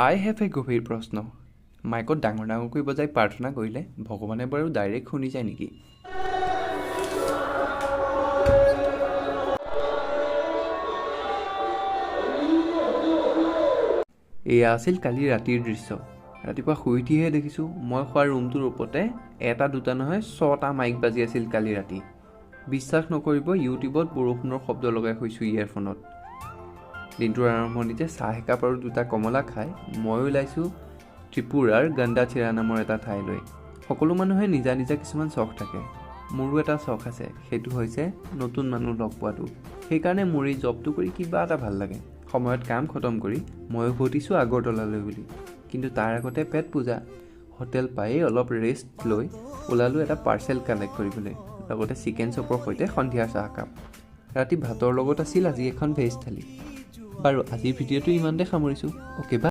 I have a গভীৰ প্ৰশ্ন মাইকত ডাঙৰ ডাঙৰকৈ বজাই প্ৰাৰ্থনা কৰিলে ভগৱানে বাৰু ডাইৰেক্ট শুনি যায় নেকি? এয়া আছিল কালি ৰাতিৰ দৃশ্য। ৰাতিপুৱা শুই উঠিহে দেখিছোঁ মই শোৱা ৰুমটোৰ ওপৰতে এটা দুটা নহয় 6টা মাইক বাজি আছিল কালি ৰাতি। বিশ্বাস নকৰিব, ইউটিউবত বৰষুণৰ শব্দ লগাই শুইছোঁ ইয়েৰফোনত। দিনটোৰ আৰম্ভণিতে চাহ একাপ আৰু 2টা কমলা খাই মই ওলাইছোঁ ত্ৰিপুৰাৰ গণ্ডাচিৰা নামৰ এটা ঠাইলৈ। সকলো মানুহে নিজা নিজা কিছুমান চখ থাকে। মোৰো এটা চখ আছে, সেইটো হৈছে নতুন মানুহ লগ পোৱাটো। সেইকাৰণে মোৰ এই জবটো কৰি কিবা এটা ভাল লাগে। সময়ত কাম খতম কৰি মই উভতিছোঁ আগৰতলালৈ বুলি। কিন্তু তাৰ আগতে পেট পূজা। হোটেল পায়েই অলপ ৰেষ্ট লৈ ওলালোঁ এটা পাৰ্চেল কালেক্ট কৰিবলৈ, লগতে চিকেন চপৰ সৈতে সন্ধিয়া চাহ কাপ। ৰাতি ভাতৰ লগত আছিল আজি এখন ভেজ থালি। বাৰু আজিৰ ভিডিঅ'টো ইমানতে সামৰিছোঁ। Okay bye.